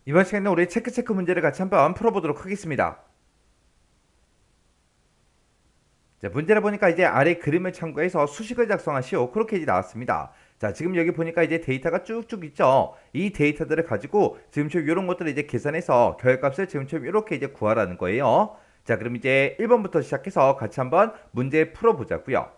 이번 시간에는 우리 체크 문제를 같이 한번 풀어보도록 하겠습니다. 자, 문제를 보니까 이제 아래 그림을 참고해서 수식을 작성하시오. 그렇게 이제 나왔습니다. 자, 지금 여기 보니까 이제 데이터가 쭉쭉 있죠. 이 데이터들을 가지고 지금처럼 이런 것들을 이제 계산해서 결값을 지금처럼 이렇게 이제 구하라는 거예요. 자, 그럼 이제 1번부터 시작해서 같이 한번 문제 풀어보자고요.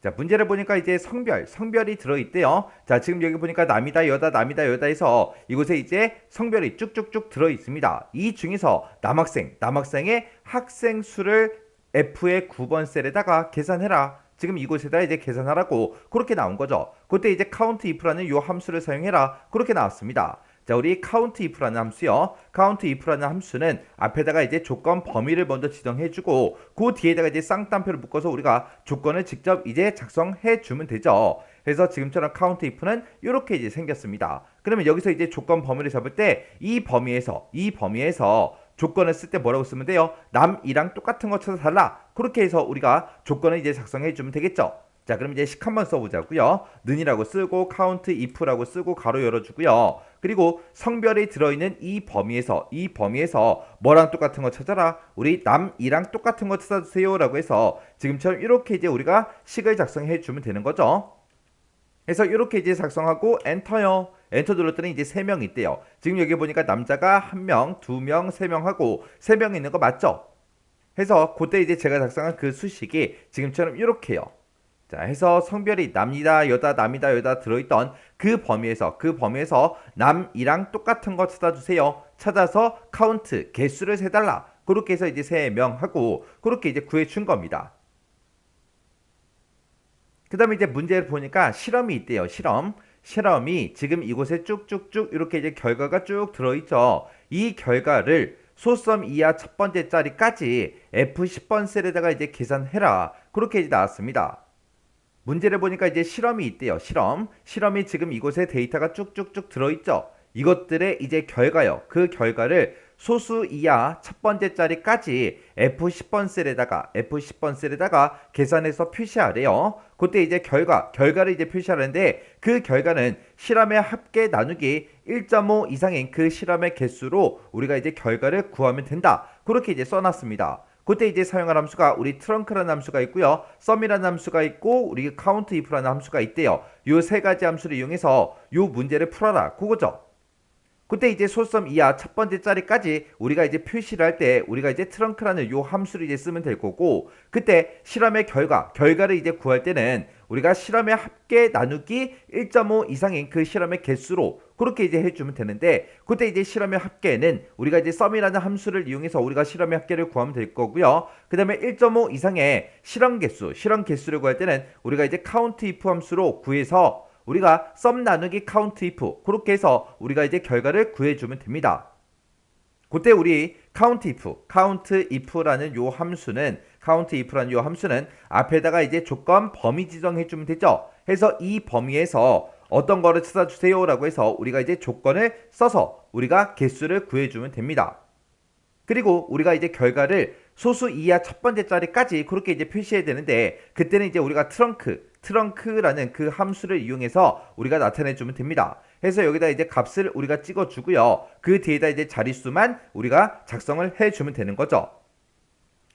자, 문제를 보니까 이제 성별이 들어있대요. 자, 지금 여기 보니까 남이다, 여다, 남이다, 여다 해서 이곳에 이제 성별이 쭉쭉쭉 들어있습니다. 이 중에서 남학생의 학생 수를 F의 9번 셀에다가 계산해라. 지금 이곳에다 이제 계산하라고 그렇게 나온 거죠. 그때 이제 count if라는 요 함수를 사용해라. 그렇게 나왔습니다. 자, 우리 count if라는 함수요. count if라는 함수는 앞에다가 이제 조건 범위를 먼저 지정해주고 그 뒤에다가 이제 쌍따옴표를 묶어서 우리가 조건을 직접 이제 작성해주면 되죠. 그래서 지금처럼 count if는 이렇게 이제 생겼습니다. 그러면 여기서 이제 조건 범위를 잡을 때 이 범위에서 조건을 쓸 때 뭐라고 쓰면 돼요? 남이랑 똑같은 거 찾아 달라. 그렇게 해서 우리가 조건을 이제 작성해 주면 되겠죠. 자, 그럼 이제 식 한번 써보자고요. 는이라고 쓰고 count if라고 쓰고 가로 열어주고요. 그리고 성별이 들어있는 이 범위에서 뭐랑 똑같은 거 찾아라. 우리 남이랑 똑같은 거 찾아주세요라고 해서 지금처럼 이렇게 이제 우리가 식을 작성해 주면 되는 거죠. 그래서 이렇게 이제 작성하고 엔터요. 엔터 눌렀더니 이제 3명 있대요. 지금 여기 보니까 남자가 1명, 2명, 3명 하고 3명 있는 거 맞죠? 해서 그때 이제 제가 작성한 그 수식이 지금처럼 이렇게요. 자, 해서 성별이 남이다, 여다, 남이다, 여다 들어있던 그 범위에서 남이랑 똑같은 거 찾아주세요. 찾아서 카운트, 개수를 세달라. 그렇게 해서 이제 3명 하고 그렇게 이제 구해준 겁니다. 그 다음에 이제 문제를 보니까 실험이 있대요. 실험이 지금 이곳에 쭉쭉쭉 이렇게 이제 결과가 쭉 들어있죠. 이 결과를 소수점 이하 첫 번째 자리까지 F10번 셀에다가 이제 계산해라. 그렇게 이제 나왔습니다. 문제를 보니까 이제 실험이 있대요. 실험이 지금 이곳에 데이터가 쭉쭉쭉 들어있죠. 이것들의 이제 결과요. 그 결과를 소수 이하 첫 번째 자리까지 F10번 셀에다가 계산해서 표시하래요. 그때 이제 결과를 이제 표시하는데 그 결과는 실험의 합계 나누기 1.5 이상인 그 실험의 개수로 우리가 이제 결과를 구하면 된다. 그렇게 이제 써놨습니다. 그때 이제 사용할 함수가 우리 트렁크라는 함수가 있고요. sum이라는 함수가 있고 우리 count if라는 함수가 있대요. 요 세 가지 함수를 이용해서 요 문제를 풀어라. 그거죠. 그때 이제 소수점 이하 첫 번째 자리까지 우리가 이제 표시를 할 때 우리가 이제 트렁크라는 요 함수를 이제 쓰면 될 거고 그때 실험의 결과를 이제 구할 때는 우리가 실험의 합계 나누기 1.5 이상인 그 실험의 개수로 그렇게 이제 해주면 되는데 그때 이제 실험의 합계는 우리가 이제 sum이라는 함수를 이용해서 우리가 실험의 합계를 구하면 될 거고요. 그 다음에 1.5 이상의 실험 개수를 구할 때는 우리가 이제 count if 함수로 구해서 우리가 sum 나누기 count if 그렇게 해서 우리가 이제 결과를 구해주면 됩니다. 그때 우리 count if라는 요 함수는 앞에다가 이제 조건 범위 지정해주면 되죠. 해서 이 범위에서 어떤 거를 찾아주세요라고 해서 우리가 이제 조건을 써서 우리가 개수를 구해주면 됩니다. 그리고 우리가 이제 결과를 소수 이하 첫 번째 자리까지 그렇게 이제 표시해야 되는데 그때는 이제 우리가 트렁크라는 그 함수를 이용해서 우리가 나타내 주면 됩니다. 해서 여기다 이제 값을 우리가 찍어 주고요. 그 뒤에다 이제 자릿수만 우리가 작성을 해 주면 되는 거죠.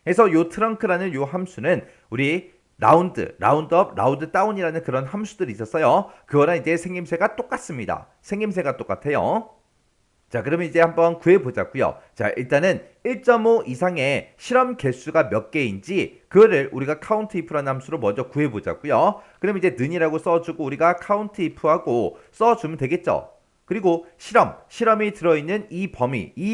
해서 요 트렁크라는 요 함수는 우리 라운드업, 라운드 다운이라는 그런 함수들이 있었어요. 그거랑 이제 생김새가 똑같습니다. 생김새가 똑같아요. 자, 그러면 이제 한번 구해보자고요. 자, 일단은 1.5 이상의 실험 개수가 몇 개인지 그거를 우리가 count if라는 함수로 먼저 구해보자고요. 그럼 이제 는이라고 써주고 우리가 count if하고 써주면 되겠죠. 그리고 실험이 들어있는 이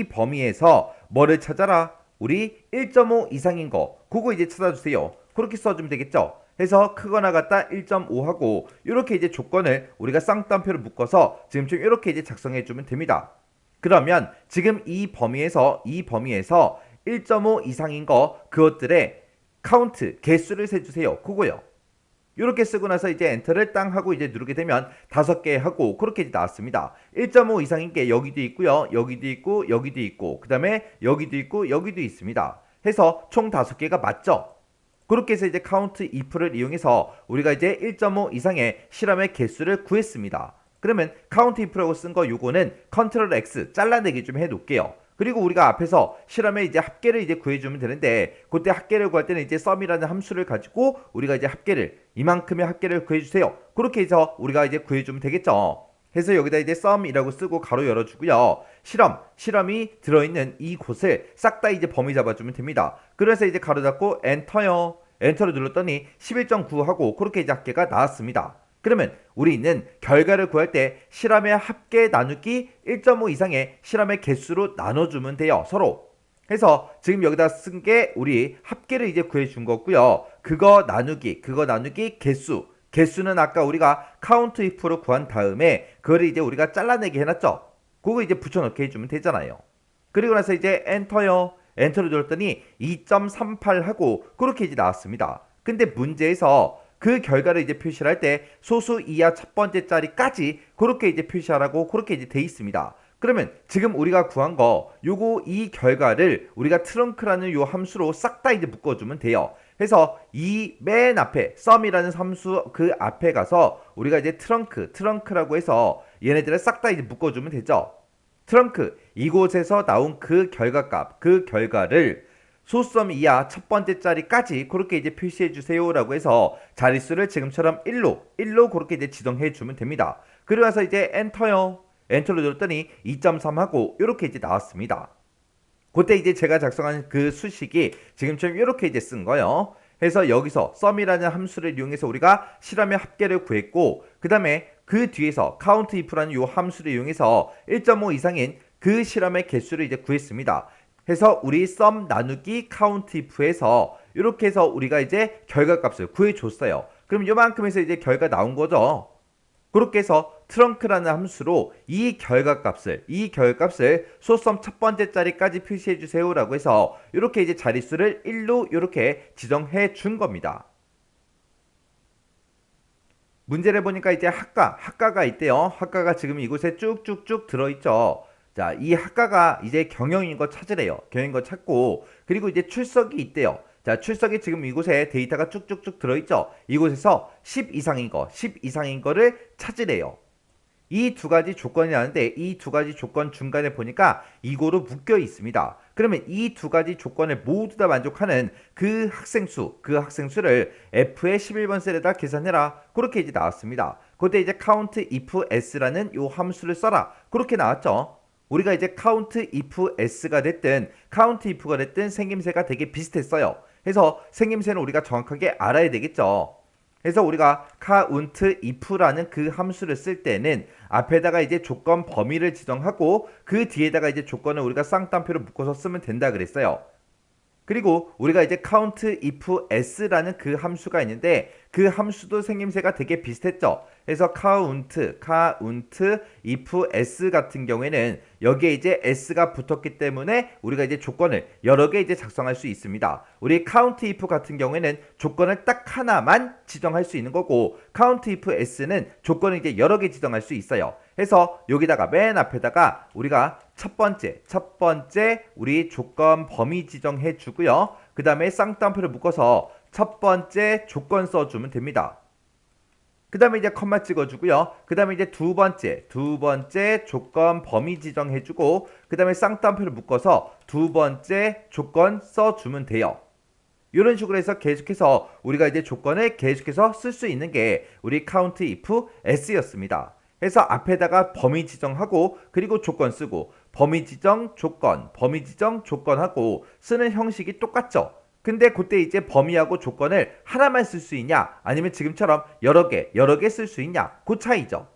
범위에서 뭐를 찾아라? 우리 1.5 이상인 거 그거 이제 찾아주세요. 그렇게 써주면 되겠죠. 해서 크거나 같다 1.5하고 이렇게 이제 조건을 우리가 쌍따옴표를 묶어서 지금처럼 이렇게 이제 작성해주면 됩니다. 그러면 지금 이 범위에서 1.5 이상인 거 그것들의 카운트 개수를 세주세요. 그거요. 이렇게 쓰고 나서 이제 엔터를 땅 하고 이제 누르게 되면 5개 하고 그렇게 이제 나왔습니다. 1.5 이상인 게 여기도 있고요. 여기도 있고 그 다음에 여기도 있고 여기도 있습니다. 해서 총 5개가 맞죠? 그렇게 해서 이제 count if를 이용해서 우리가 이제 1.5 이상의 실험의 개수를 구했습니다. 그러면 count if라고 쓴 거 요거는 컨트롤 X 잘라내기 좀 해놓을게요. 그리고 우리가 앞에서 실험에 이제 합계를 이제 구해주면 되는데, 그때 합계를 구할 때는 이제 sum이라는 함수를 가지고 우리가 이제 합계를, 이만큼의 합계를 구해주세요. 그렇게 해서 우리가 이제 구해주면 되겠죠. 해서 여기다 이제 sum이라고 쓰고 가로 열어주고요. 실험이 들어있는 이 곳을 싹 다 이제 범위 잡아주면 됩니다. 그래서 이제 가로 닫고 엔터요. 엔터를 눌렀더니 11.9 하고 그렇게 이제 합계가 나왔습니다. 그러면 우리는 결과를 구할 때 실험의 합계 나누기 1.5 이상의 실험의 개수로 나눠주면 돼요. 서로. 해서 지금 여기다 쓴 게 우리 합계를 이제 구해준 거고요. 그거 나누기 개수. 개수는 아까 우리가 count if로 구한 다음에 그거를 이제 우리가 잘라내기 해놨죠. 그거 이제 붙여넣기 해주면 되잖아요. 그리고 나서 이제 엔터요. 엔터를 눌렀더니 2.38 하고 그렇게 이제 나왔습니다. 근데 문제에서 그 결과를 이제 표시를 할 때 소수 이하 첫 번째 자리까지 그렇게 이제 표시하라고 그렇게 이제 돼 있습니다. 그러면 지금 우리가 구한 거 요거 이 결과를 우리가 트렁크라는 요 함수로 싹 다 이제 묶어주면 돼요. 그래서 이 맨 앞에 sum이라는 함수 그 앞에 가서 우리가 이제 트렁크라고 해서 얘네들을 싹 다 이제 묶어주면 되죠. 트렁크 이곳에서 나온 그 결과값 그 결과를 소수점 이하 첫 번째 자리까지 그렇게 이제 표시해 주세요라고 해서 자릿수를 지금처럼 1로 그렇게 이제 지정해 주면 됩니다. 그리고 나서 이제 엔터요. 엔터를 눌렀더니 2.3 하고 이렇게 이제 나왔습니다. 그때 이제 제가 작성한 그 수식이 지금처럼 이렇게 이제 쓴 거예요. 그래서 여기서 sum이라는 함수를 이용해서 우리가 실험의 합계를 구했고, 그 다음에 그 뒤에서 count if라는 요 함수를 이용해서 1.5 이상인 그 실험의 개수를 이제 구했습니다. 해서 우리 sum 나누기 count if에서 이렇게 해서 우리가 이제 결과값을 구해줬어요. 그럼 요만큼에서 이제 결과 나온 거죠. 그렇게 해서 트렁크라는 함수로 이 결과값을 소수점 첫 번째 자리까지 표시해 주세요라고 해서 이렇게 이제 자릿수를 1로 이렇게 지정해 준 겁니다. 문제를 보니까 이제 학과가 있대요. 학과가 지금 이곳에 쭉쭉쭉 들어있죠. 자, 이 학과가 이제 경영인 거 찾으래요. 경영인 거 찾고, 그리고 이제 출석이 있대요. 자, 출석이 지금 이곳에 데이터가 쭉쭉쭉 들어있죠. 이곳에서 10 이상인 거를 찾으래요. 이 두 가지 조건이 나는데 이 두 가지 조건 중간에 보니까 이거로 묶여 있습니다. 그러면 이 두 가지 조건을 모두 다 만족하는 그 학생수를 F의 11번 셀에다 계산해라. 그렇게 이제 나왔습니다. 그때 이제 count if s라는 요 함수를 써라. 그렇게 나왔죠. 우리가 이제 count if s가 됐든 count if가 됐든 생김새가 되게 비슷했어요. 그래서 생김새는 우리가 정확하게 알아야 되겠죠. 그래서 우리가 count if라는 그 함수를 쓸 때는 앞에다가 이제 조건 범위를 지정하고 그 뒤에다가 이제 조건을 우리가 쌍따옴표로 묶어서 쓰면 된다 그랬어요. 그리고 우리가 이제 count if s라는 그 함수가 있는데 그 함수도 생김새가 되게 비슷했죠. 그래서 count if s 같은 경우에는 여기에 이제 s가 붙었기 때문에 우리가 이제 조건을 여러 개 이제 작성할 수 있습니다. 우리 count if 같은 경우에는 조건을 딱 하나만 지정할 수 있는 거고 count if s는 조건을 이제 여러 개 지정할 수 있어요. 그래서 여기다가 맨 앞에다가 우리가 첫 번째 우리 조건 범위 지정해 주고요. 그 다음에 쌍따옴표를 묶어서 첫 번째 조건 써주면 됩니다. 그 다음에 이제 컴마 찍어주고요. 그 다음에 이제 두 번째 조건 범위 지정해주고 그 다음에 쌍따옴표를 묶어서 두 번째 조건 써주면 돼요. 이런 식으로 해서 계속해서 우리가 이제 조건을 계속해서 쓸 수 있는 게 우리 count if s였습니다. 그래서 앞에다가 범위 지정하고 그리고 조건 쓰고 범위 지정 조건하고 쓰는 형식이 똑같죠. 근데 그때 이제 범위하고 조건을 하나만 쓸 수 있냐 아니면 지금처럼 여러 개 쓸 수 있냐 그 차이죠.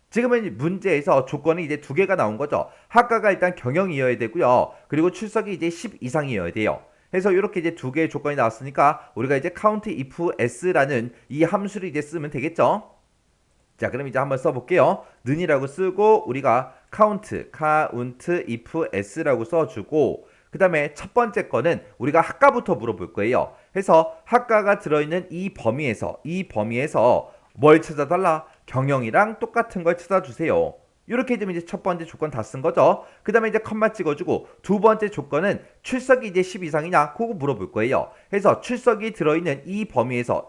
지금은 문제에서 조건이 이제 두 개가 나온 거죠. 학과가 일단 경영이어야 되고요. 그리고 출석이 이제 10 이상이어야 돼요. 그래서 이렇게 이제 두 개의 조건이 나왔으니까 우리가 이제 count if s라는 이 함수를 이제 쓰면 되겠죠. 자, 그럼 이제 한번 써볼게요. 는이라고 쓰고 우리가 count if s라고 써주고 그 다음에 첫 번째 거는 우리가 학과부터 물어볼 거예요. 그래서 학과가 들어있는 이 범위에서 뭘 찾아달라? 경영이랑 똑같은 걸 찾아주세요. 이렇게 되면 이제 첫 번째 조건 다 쓴 거죠. 그 다음에 이제 컴마 찍어주고 두 번째 조건은 출석이 이제 10 이상이냐? 그거 물어볼 거예요. 그래서 출석이 들어있는 이 범위에서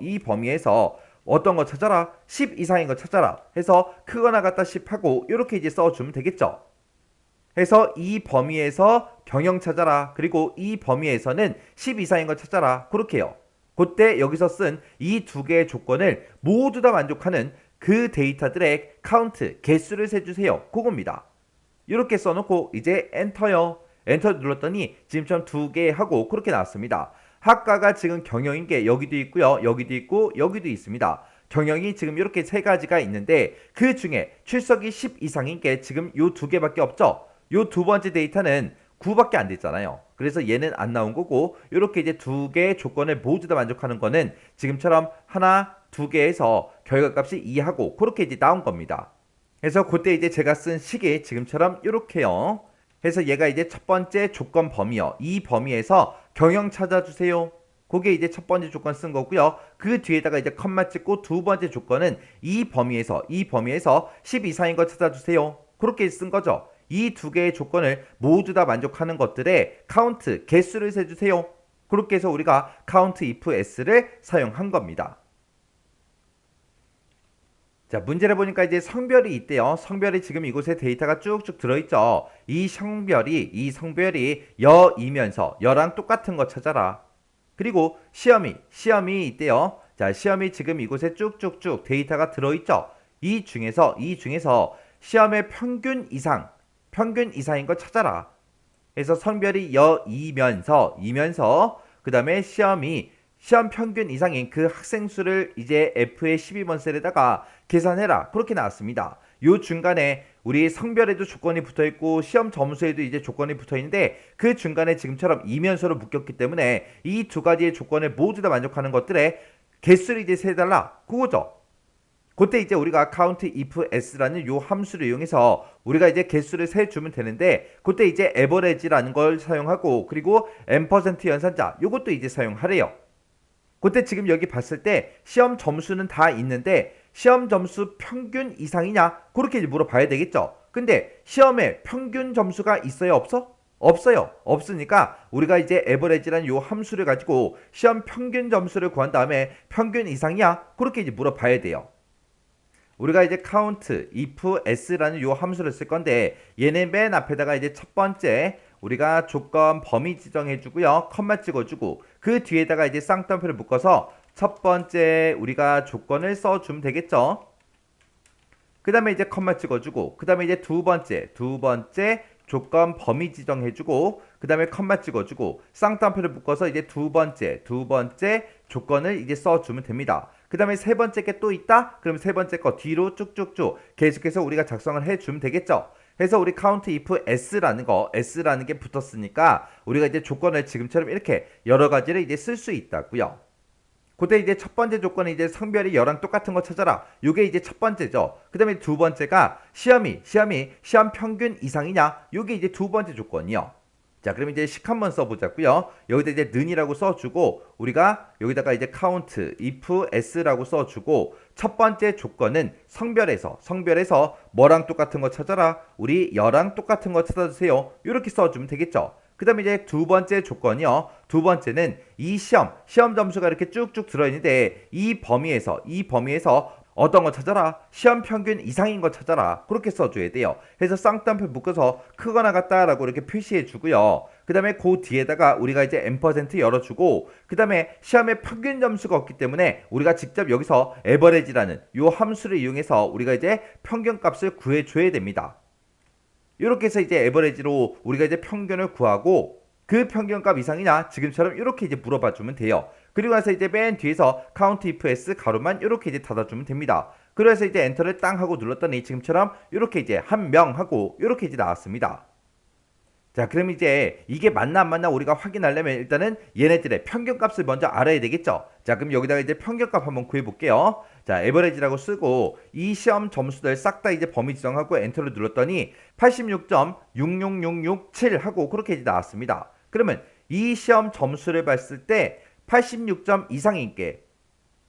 어떤 거 찾아라? 10 이상인 거 찾아라. 해서 크거나 같다 10 하고 이렇게 이제 써주면 되겠죠. 해서 이 범위에서 경영 찾아라. 그리고 이 범위에서는 10 이상인 거 찾아라. 그렇게 해요. 그때 여기서 쓴 이 두 개의 조건을 모두 다 만족하는 그 데이터들의 카운트, 개수를 세주세요. 그겁니다. 이렇게 써놓고 이제 엔터요. 엔터 눌렀더니 지금처럼 두 개 하고 그렇게 나왔습니다. 학과가 지금 경영인 게 여기도 있고요. 여기도 있고 여기도 있습니다. 경영이 지금 이렇게 세 가지가 있는데 그 중에 출석이 10 이상인 게 지금 요 두 개밖에 없죠. 요 두 번째 데이터는 9밖에 안 됐잖아요. 그래서 얘는 안 나온 거고 이렇게 이제 두 개의 조건을 모두 다 만족하는 거는 지금처럼 하나, 두 개에서 결과값이 2하고 그렇게 이제 나온 겁니다. 그래서 그때 이제 제가 쓴 식이 지금처럼 이렇게요. 해서 얘가 이제 첫 번째 조건 범위요. 이 범위에서 경영 찾아주세요. 그게 이제 첫 번째 조건 쓴 거고요. 그 뒤에다가 이제 컴마 찍고 두 번째 조건은 이 범위에서 10 이상인 거 찾아주세요. 그렇게 쓴 거죠. 이 두 개의 조건을 모두 다 만족하는 것들의 카운트, 개수를 세주세요. 그렇게 해서 우리가 count if s를 사용한 겁니다. 자, 문제를 보니까 이제 성별이 있대요. 성별이 지금 이곳에 데이터가 쭉쭉 들어있죠. 이 성별이 여이면서 여랑 똑같은 거 찾아라. 그리고 시험이 있대요. 자, 시험이 지금 이곳에 쭉쭉쭉 데이터가 들어있죠. 이 중에서 시험의 평균 이상인 거 찾아라. 그래서 성별이 여이면서 그 다음에 시험 평균 이상인 그 학생 수를 이제 F의 12번 셀에다가 계산해라. 그렇게 나왔습니다. 요 중간에 우리 성별에도 조건이 붙어 있고 시험 점수에도 이제 조건이 붙어 있는데 그 중간에 지금처럼 이면서로 묶였기 때문에 이 두 가지의 조건을 모두 다 만족하는 것들의 개수를 이제 세달라. 그거죠. 그때 이제 우리가 count if s라는 요 함수를 이용해서 우리가 이제 개수를 세주면 되는데 그때 이제 average라는 걸 사용하고 그리고 n% 연산자 요것도 이제 사용하래요. 그때 지금 여기 봤을 때 시험 점수는 다 있는데 시험 점수 평균 이상이냐 그렇게 물어봐야 되겠죠. 근데 시험에 평균 점수가 있어요 없어? 없어요. 없으니까 우리가 이제 average라는 요 함수를 가지고 시험 평균 점수를 구한 다음에 평균 이상이야 그렇게 이제 물어봐야 돼요. 우리가 이제 count if s라는 요 함수를 쓸 건데 얘는 맨 앞에다가 이제 첫 번째 우리가 조건 범위 지정해 주고요. 컴마 찍어 주고 그 뒤에다가 이제 쌍따옴표를 묶어서 첫 번째 우리가 조건을 써 주면 되겠죠. 그 다음에 이제 컴마 찍어 주고 그 다음에 이제 두 번째 조건 범위 지정해 주고 그 다음에 컴마 찍어 주고 쌍따옴표를 묶어서 이제 두 번째 조건을 이제 써 주면 됩니다. 그 다음에 세 번째 게 또 있다? 그럼 세 번째 거 뒤로 쭉쭉쭉 계속해서 우리가 작성을 해주면 되겠죠. 그래서 우리 count if s라는 게 붙었으니까 우리가 이제 조건을 지금처럼 이렇게 여러 가지를 이제 쓸 수 있다고요. 그때 이제 첫 번째 조건은 이제 성별이 여랑 똑같은 거 찾아라. 요게 이제 첫 번째죠. 그 다음에 두 번째가 시험 평균 이상이냐? 요게 이제 두 번째 조건이요. 자, 그럼 이제 식 한번 써보자고요. 여기다 이제 는이라고 써주고 우리가 여기다가 이제 count if s라고 써주고 첫 번째 조건은 성별에서 뭐랑 똑같은 거 찾아라. 우리 여랑 똑같은 거 찾아주세요. 이렇게 써주면 되겠죠. 그 다음에 이제 두 번째 조건이요. 두 번째는 이 시험 점수가 이렇게 쭉쭉 들어있는데 이 범위에서 어떤 거 찾아라? 시험 평균 이상인 거 찾아라. 그렇게 써줘야 돼요. 그래서 쌍따옴표 묶어서 크거나 같다라고 이렇게 표시해 주고요. 그 다음에 그 뒤에다가 우리가 이제 n% 열어주고 그 다음에 시험에 평균 점수가 없기 때문에 우리가 직접 여기서 average라는 요 함수를 이용해서 우리가 이제 평균 값을 구해줘야 됩니다. 이렇게 해서 이제 average로 우리가 이제 평균을 구하고 그 평균값 이상이냐 지금처럼 이렇게 이제 물어봐 주면 돼요. 그리고 나서 이제 맨 뒤에서 count if s 가로만 이렇게 이제 닫아주면 됩니다. 그래서 이제 엔터를 땅 하고 눌렀더니 지금처럼 이렇게 이제 한 명 하고 이렇게 이제 나왔습니다. 자, 그럼 이제 이게 맞나 안 맞나 우리가 확인하려면 일단은 얘네들의 평균값을 먼저 알아야 되겠죠. 자, 그럼 여기다가 이제 평균값 한번 구해볼게요. 자, average라고 쓰고 이 시험 점수들 싹 다 이제 범위 지정하고 엔터를 눌렀더니 86.66667 하고 그렇게 이제 나왔습니다. 그러면 이 시험 점수를 봤을 때 86점 이상인 게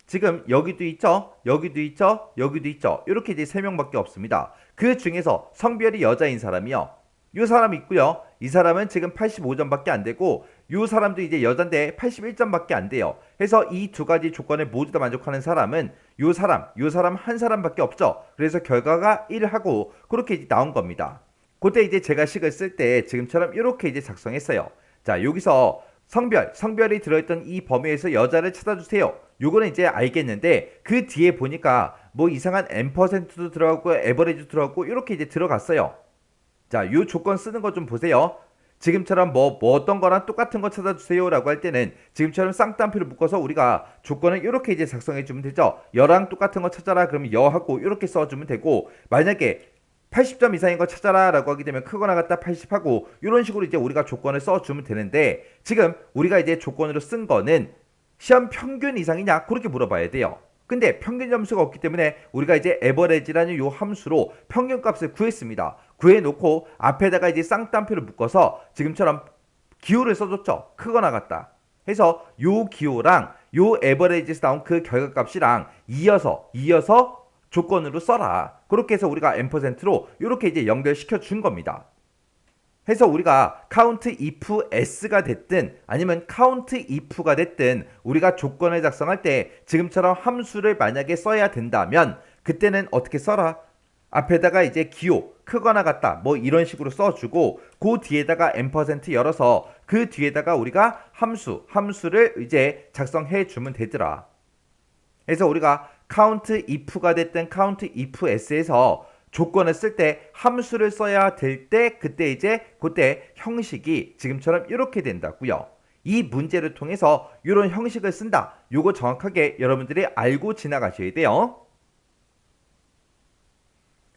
지금 여기도 있죠, 여기도 있죠, 여기도 있죠. 이렇게 이제 3명밖에 없습니다. 그 중에서 성별이 여자인 사람이요. 이 사람 있고요. 이 사람은 지금 85점밖에 안 되고 요 사람도 이제 여잔데 81점밖에 안 돼요. 해서 이 두 가지 조건을 모두 다 만족하는 사람은 요 사람 한 사람밖에 없죠. 그래서 결과가 1하고 그렇게 이제 나온 겁니다. 그때 이제 제가 식을 쓸 때 지금처럼 이렇게 이제 작성했어요. 자, 여기서 성별이 들어있던 이 범위에서 여자를 찾아주세요. 요거는 이제 알겠는데 그 뒤에 보니까 뭐 이상한 n%도 들어가고 에버리지도 들어가고 이렇게 이제 들어갔어요. 자, 요 조건 쓰는 거 좀 보세요. 지금처럼 뭐 어떤 거랑 똑같은 거 찾아주세요 라고 할 때는 지금처럼 쌍따옴표를 묶어서 우리가 조건을 이렇게 이제 작성해 주면 되죠. 여랑 똑같은 거 찾아라 그러면 여하고 이렇게 써주면 되고, 만약에 80점 이상인 거 찾아라 라고 하게 되면 크거나 같다 80하고 이런 식으로 이제 우리가 조건을 써주면 되는데, 지금 우리가 이제 조건으로 쓴 거는 시험 평균 이상이냐 그렇게 물어봐야 돼요. 근데 평균 점수가 없기 때문에 우리가 이제 에버레지라는 요 함수로 평균 값을 구했습니다. 구해놓고 앞에다가 이제 쌍따옴표를 묶어서 지금처럼 기호를 써줬죠. 크거나 같다 해서 요 기호랑 요 에버레지에서 나온 그 결과값이랑 이어서 조건으로 써라. 그렇게 해서 우리가 n%로 이렇게 이제 연결시켜 준 겁니다. 해서 우리가 count if s가 됐든 아니면 count if가 됐든 우리가 조건을 작성할 때 지금처럼 함수를 만약에 써야 된다면 그때는 어떻게 써라? 앞에다가 이제 기호 크거나 같다 뭐 이런 식으로 써주고 그 뒤에다가 n% 열어서 그 뒤에다가 우리가 함수를 이제 작성해 주면 되더라. 그래서 우리가 count if가 됐든 count if s에서 조건을 쓸 때 함수를 써야 될 때 그때 형식이 지금처럼 이렇게 된다고요. 이 문제를 통해서 이런 형식을 쓴다. 요거 정확하게 여러분들이 알고 지나가셔야 돼요.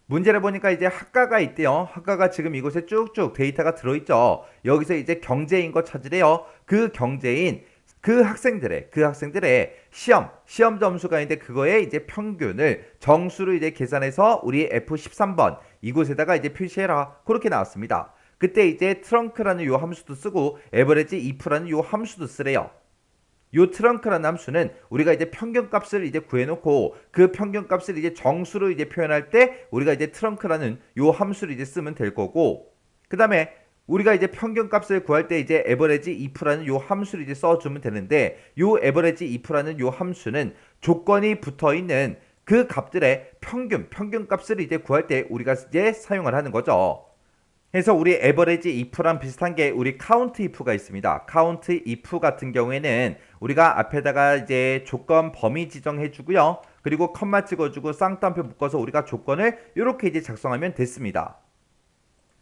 문제를 보니까 이제 학과가 있대요. 학과가 지금 이곳에 쭉쭉 데이터가 들어있죠. 여기서 이제 경제인 거 찾으래요. 그 경제인 그 학생들의 시험 점수가 있는데 그거에 이제 평균을 정수로 이제 계산해서 우리 F13번 이곳에다가 이제 표시해라. 그렇게 나왔습니다. 그때 이제 트렁크라는 요 함수도 쓰고 에버리지 if라는 요 함수도 쓰래요. 요 트렁크라는 함수는 우리가 이제 평균값을 이제 구해놓고 그 평균값을 이제 정수로 이제 표현할 때 우리가 이제 트렁크라는 요 함수를 이제 쓰면 될 거고, 그 다음에 우리가 이제 평균값을 구할 때 이제 에버리지 if라는 요 함수를 이제 써주면 되는데, 요 에버리지 if라는 요 함수는 조건이 붙어 있는 그 값들의 평균값을 이제 구할 때 우리가 이제 사용을 하는 거죠. 그래서 우리 에버리지 if랑 비슷한 게 우리 count if가 있습니다. count if 같은 경우에는 우리가 앞에다가 이제 조건 범위 지정해 주고요. 그리고 컴마 찍어주고 쌍따옴표 묶어서 우리가 조건을 이렇게 이제 작성하면 됐습니다.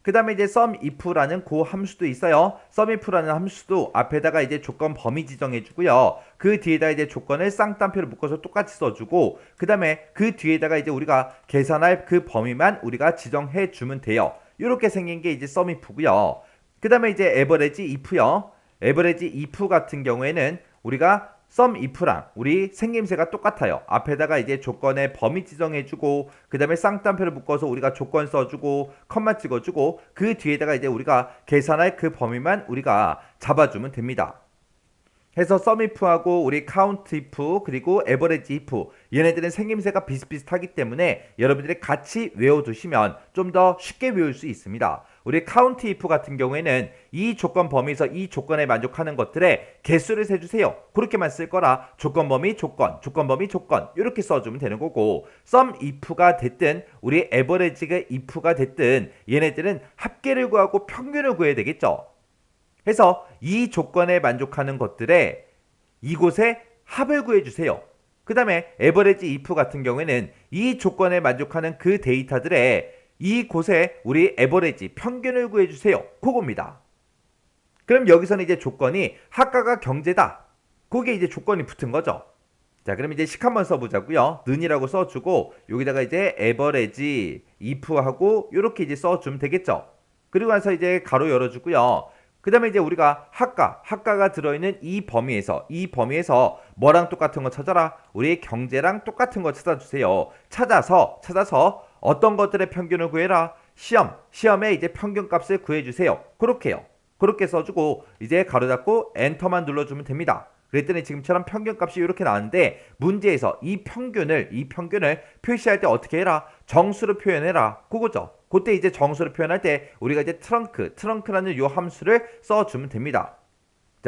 그 다음에 이제 sum if라는 그 함수도 있어요. sum if라는 함수도 앞에다가 이제 조건 범위 지정해 주고요. 그 뒤에다 이제 조건을 쌍따옴표를 묶어서 똑같이 써주고, 그 다음에 그 뒤에다가 이제 우리가 계산할 그 범위만 우리가 지정해 주면 돼요. 이렇게 생긴 게 이제 sum if고요. 그 다음에 이제 average if요. average if 같은 경우에는 우리가 sum if랑 우리 생김새가 똑같아요. 앞에다가 이제 조건의 범위 지정해주고 그 다음에 쌍따옴표를 묶어서 우리가 조건 써주고 컴마 찍어주고 그 뒤에다가 이제 우리가 계산할 그 범위만 우리가 잡아주면 됩니다. 해서 sum if하고 우리 count if 그리고 average if 얘네들은 생김새가 비슷비슷하기 때문에 여러분들이 같이 외워두시면 좀 더 쉽게 외울 수 있습니다. 우리 count if 같은 경우에는 이 조건 범위에서 이 조건에 만족하는 것들의 개수를 세주세요. 그렇게만 쓸 거라 조건 범위 조건 이렇게 써주면 되는 거고, sum if가 됐든 우리 average가 if가 됐든 얘네들은 합계를 구하고 평균을 구해야 되겠죠. 해서 이 조건에 만족하는 것들에 이곳에 합을 구해주세요. 그 다음에 에버리지 if 같은 경우에는 이 조건에 만족하는 그 데이터들의 이곳에 우리 에버리지 평균을 구해주세요. 그겁니다. 그럼 여기서는 이제 조건이 학과가 경제다. 그게 이제 조건이 붙은 거죠. 자, 그럼 이제 식 한번 써보자고요. 는이라고 써주고 여기다가 이제 에버리지 if하고 이렇게 이제 써주면 되겠죠. 그리고 나서 이제 가로 열어주고요. 그 다음에 이제 우리가 학과가 들어있는 이 범위에서 뭐랑 똑같은 거 찾아라. 우리 경제랑 똑같은 거 찾아주세요. 찾아서 어떤 것들의 평균을 구해라. 시험에 이제 평균값을 구해주세요. 그렇게요. 그렇게 써주고 이제 가로 닫고 엔터만 눌러주면 됩니다. 그랬더니 지금처럼 평균값이 이렇게 나왔는데 문제에서 이 평균을 표시할 때 어떻게 해라? 정수로 표현해라. 그거죠. 그때 이제 정수로 표현할 때 우리가 이제 트렁크라는 요 함수를 써주면 됩니다.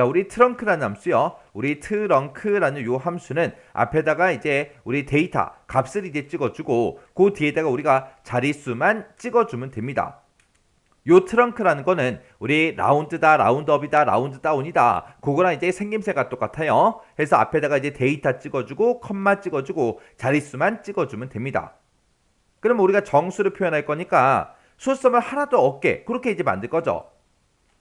자, 우리 트렁크라는 함수요. 우리 트렁크라는 요 함수는 앞에다가 이제 우리 데이터 값을 이제 찍어주고 그 뒤에다가 우리가 자릿수만 찍어주면 됩니다. 요 트렁크라는 거는 우리 라운드다, 라운드업이다, 라운드다운이다. 그거랑 이제 생김새가 똑같아요. 그래서 앞에다가 이제 데이터 찍어주고 컴마 찍어주고 자릿수만 찍어주면 됩니다. 그럼 우리가 정수를 표현할 거니까 수성을 하나도 없게 그렇게 이제 만들 거죠.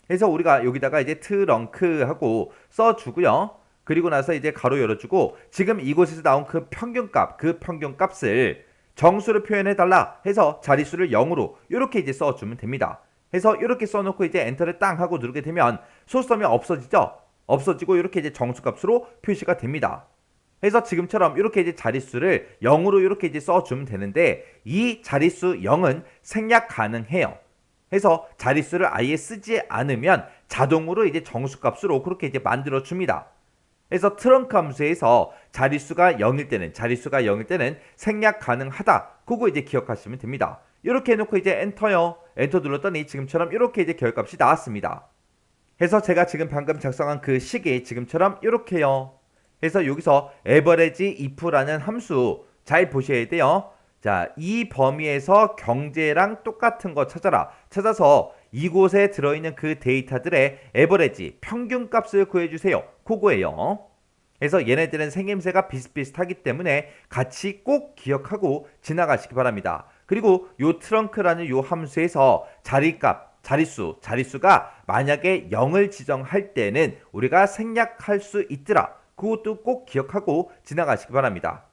그래서 우리가 여기다가 이제 트렁크하고 써주고요. 그리고 나서 이제 가로 열어주고 지금 이곳에서 나온 그 평균값을 정수를 표현해달라 해서 자릿수를 0으로 이렇게 이제 써주면 됩니다. 해서 이렇게 써놓고 이제 엔터를 땅 하고 누르게 되면 소수점이 없어지죠. 없어지고 이렇게 이제 정수값으로 표시가 됩니다. 그래서 지금처럼 이렇게 이제 자릿수를 0으로 이렇게 이제 써주면 되는데 이 자릿수 0은 생략 가능해요. 해서 자릿수를 아예 쓰지 않으면 자동으로 이제 정수값으로 그렇게 이제 만들어 줍니다. 그래서 트렁크 함수에서 자릿수가 0일 때는 생략 가능하다. 그거 이제 기억하시면 됩니다. 이렇게 해놓고 이제 엔터요. 엔터 눌렀더니 지금처럼 이렇게 이제 결값이 나왔습니다. 그래서 제가 지금 방금 작성한 그 식이 지금처럼 이렇게요. 그래서 여기서 average if라는 함수 잘 보셔야 돼요. 자, 이 범위에서 경제랑 똑같은 거 찾아라. 찾아서 이곳에 들어있는 그 데이터들의 에버리지, 평균값을 구해주세요. 그거예요. 그래서 얘네들은 생김새가 비슷비슷하기 때문에 같이 꼭 기억하고 지나가시기 바랍니다. 그리고 요 트렁크라는 요 함수에서 자릿수가 만약에 0을 지정할 때는 우리가 생략할 수 있더라. 그것도 꼭 기억하고 지나가시기 바랍니다.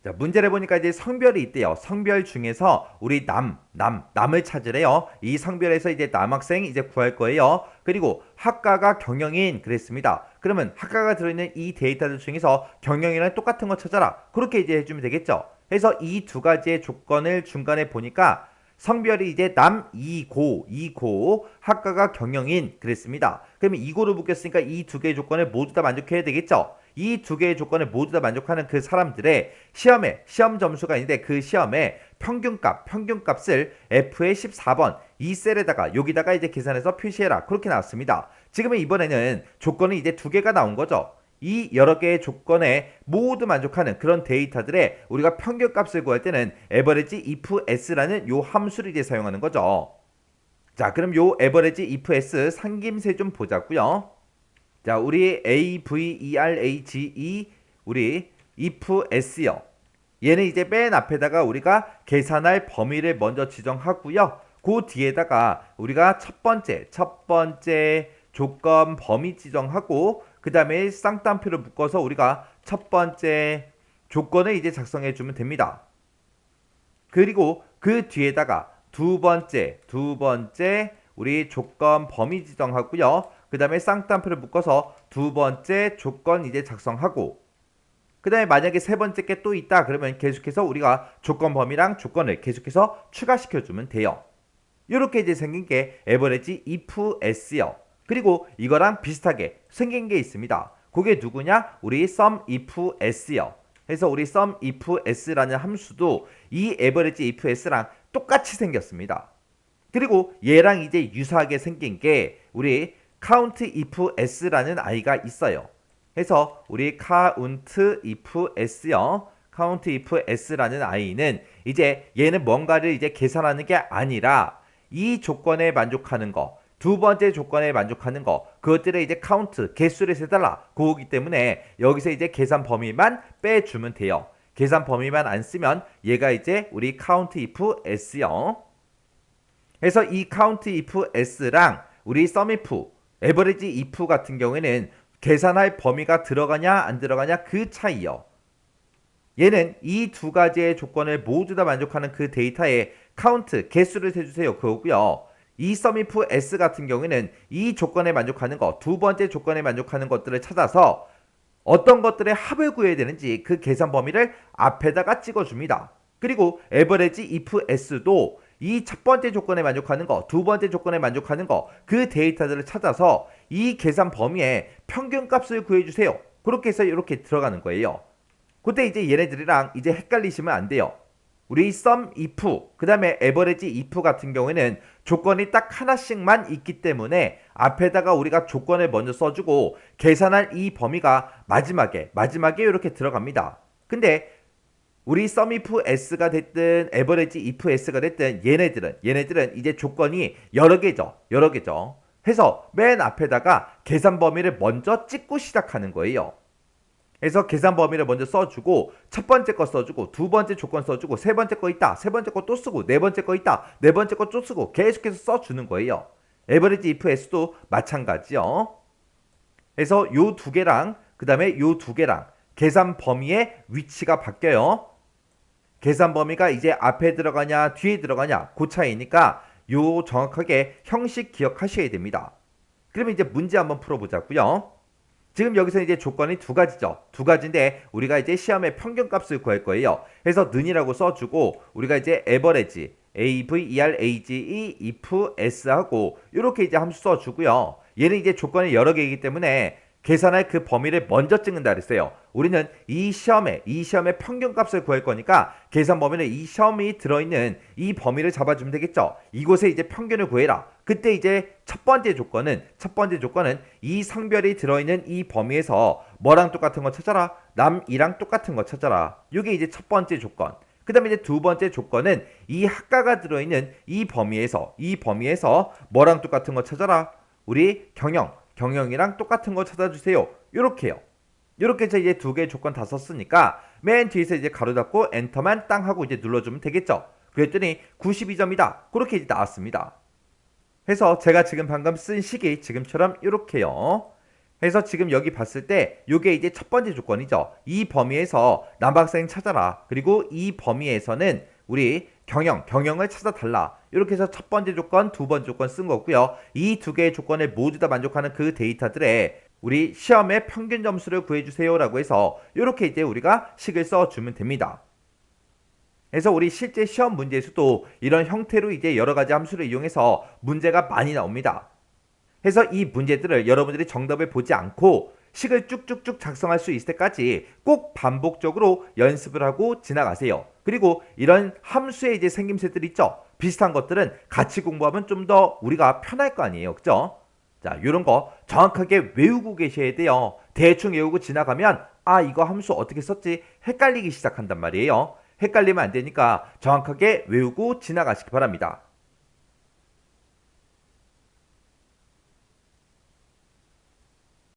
자, 문제를 보니까 이제 성별이 있대요. 성별 중에서 우리 남을 찾으래요. 이 성별에서 이제 남학생 이제 구할 거예요. 그리고 학과가 경영인 그랬습니다. 그러면 학과가 들어있는 이 데이터들 중에서 경영이랑 똑같은 거 찾아라. 그렇게 이제 해주면 되겠죠. 그래서 이 두 가지의 조건을 중간에 보니까 성별이 이제 이고 학과가 경영인 그랬습니다. 그러면 이고로 묶였으니까 이 두 개의 조건을 모두 다 만족해야 되겠죠. 이 두 개의 조건을 모두 다 만족하는 그 사람들의 시험 점수가 있는데 그 시험의 평균값을 F의 14번 이 셀에다가 여기다가 이제 계산해서 표시해라. 그렇게 나왔습니다. 지금은 이번에는 조건이 이제 두 개가 나온 거죠. 이 여러 개의 조건에 모두 만족하는 그런 데이터들의 우리가 평균값을 구할 때는 average if s라는 요 함수를 이제 사용하는 거죠. 자, 그럼 요 average if s 상김새 좀 보자고요. 자, 우리 average 우리 if s요. 얘는 이제 맨 앞에다가 우리가 계산할 범위를 먼저 지정하고요. 그 뒤에다가 우리가 첫 번째 조건 범위 지정하고 그 다음에 쌍따옴표를 묶어서 우리가 첫 번째 조건을 이제 작성해 주면 됩니다. 그리고 그 뒤에다가 두 번째 우리 조건 범위 지정하고요. 그 다음에 쌍따옴표를 묶어서 두 번째 조건 이제 작성하고 그 다음에 만약에 세 번째 게 또 있다 그러면 계속해서 우리가 조건 범위랑 조건을 계속해서 추가시켜 주면 돼요. 이렇게 이제 생긴 게 average if s요. 그리고 이거랑 비슷하게 생긴 게 있습니다. 그게 누구냐? 우리 sum if s요. 그래서 우리 sum if s라는 함수도 이 average if s랑 똑같이 생겼습니다. 그리고 얘랑 이제 유사하게 생긴 게 우리 count if s라는 아이가 있어요. 그래서 우리 count if s요. count if s라는 아이는 이제 얘는 뭔가를 이제 계산하는 게 아니라 이 조건에 만족하는 거 두 번째 조건에 만족하는 거 그것들의 이제 카운트 개수를 세달라 그거기 때문에 여기서 이제 계산 범위만 빼주면 돼요. 계산 범위만 안 쓰면 얘가 이제 우리 count if s요. 그래서 이 count if s랑 우리 sum if, average if 같은 경우에는 계산할 범위가 들어가냐 안 들어가냐 그 차이요. 얘는 이 두 가지의 조건을 모두 다 만족하는 그 데이터의 카운트 개수를 세주세요 그거고요. 이 sum if s 같은 경우에는 이 조건에 만족하는 거, 두 번째 조건에 만족하는 것들을 찾아서 어떤 것들의 합을 구해야 되는지 그 계산 범위를 앞에다가 찍어줍니다. 그리고 average if s도 이 첫 번째 조건에 만족하는 거, 두 번째 조건에 만족하는 거, 그 데이터들을 찾아서 이 계산 범위에 평균값을 구해주세요. 그렇게 해서 이렇게 들어가는 거예요. 그때 이제 얘네들이랑 이제 헷갈리시면 안 돼요. 우리 sum if, 그 다음에 average if 같은 경우에는 조건이 딱 하나씩만 있기 때문에 앞에다가 우리가 조건을 먼저 써주고 계산할 이 범위가 마지막에 이렇게 들어갑니다. 근데 우리 sum if s가 됐든 average if s가 됐든 얘네들은 이제 조건이 여러 개죠. 해서 맨 앞에다가 계산 범위를 먼저 찍고 시작하는 거예요. 그래서 계산 범위를 먼저 써주고 첫 번째 거 써주고 두 번째 조건 써주고 세 번째 거 있다, 세 번째 거 또 쓰고 네 번째 거 있다, 네 번째 거 또 쓰고 계속해서 써주는 거예요. average if s도 마찬가지요. 그래서 요 두 개랑 그 다음에 요 두 개랑 계산 범위의 위치가 바뀌어요. 계산 범위가 이제 앞에 들어가냐 뒤에 들어가냐 그 차이니까 요 정확하게 형식 기억하셔야 됩니다. 그러면 이제 문제 한번 풀어보자고요. 지금 여기서 이제 조건이 두 가지죠. 두 가지인데 우리가 이제 시험의 평균값을 구할 거예요. 그래서 는이라고 써주고 우리가 이제 average, average, if s 하고 이렇게 이제 함수 써주고요. 얘는 이제 조건이 여러 개이기 때문에 계산할 그 범위를 먼저 찍는다 그랬어요. 우리는 이 시험의 평균값을 구할 거니까 계산 범위는 이 시험이 들어있는 이 범위를 잡아주면 되겠죠. 이곳에 이제 평균을 구해라. 그때 이제 첫 번째 조건은 이 상별이 들어있는 이 범위에서 뭐랑 똑같은 거 찾아라. 남이랑 똑같은 거 찾아라. 이게 이제 첫 번째 조건. 그 다음에 이제 두 번째 조건은 이 학과가 들어있는 이 범위에서 뭐랑 똑같은 거 찾아라. 우리 경영이랑 똑같은 거 찾아주세요. 요렇게요. 요렇게 해서 이제 두 개의 조건 다 썼으니까 맨 뒤에서 이제 가로 닫고 엔터만 땅 하고 이제 눌러주면 되겠죠. 그랬더니 92점이다. 그렇게 이제 나왔습니다. 해서 제가 지금 방금 쓴 식이 지금처럼 요렇게요. 해서 지금 여기 봤을 때 요게 이제 첫 번째 조건이죠. 이 범위에서 남학생 찾아라. 그리고 이 범위에서는 우리 경영을 찾아달라. 이렇게 해서 첫 번째 조건, 두 번째 조건 쓴 거고요. 이 두 개의 조건에 모두 다 만족하는 그 데이터들의 우리 시험의 평균 점수를 구해주세요 라고 해서 이렇게 이제 우리가 식을 써주면 됩니다. 그래서 우리 실제 시험 문제에서도 이런 형태로 이제 여러 가지 함수를 이용해서 문제가 많이 나옵니다. 해서 이 문제들을 여러분들이 정답을 보지 않고 식을 쭉쭉쭉 작성할 수 있을 때까지 꼭 반복적으로 연습을 하고 지나가세요. 그리고 이런 함수의 이제 생김새들 있죠. 비슷한 것들은 같이 공부하면 좀 더 우리가 편할 거 아니에요. 그죠? 자, 요런 거 정확하게 외우고 계셔야 돼요. 대충 외우고 지나가면 아, 이거 함수 어떻게 썼지? 헷갈리기 시작한단 말이에요. 헷갈리면 안 되니까 정확하게 외우고 지나가시기 바랍니다.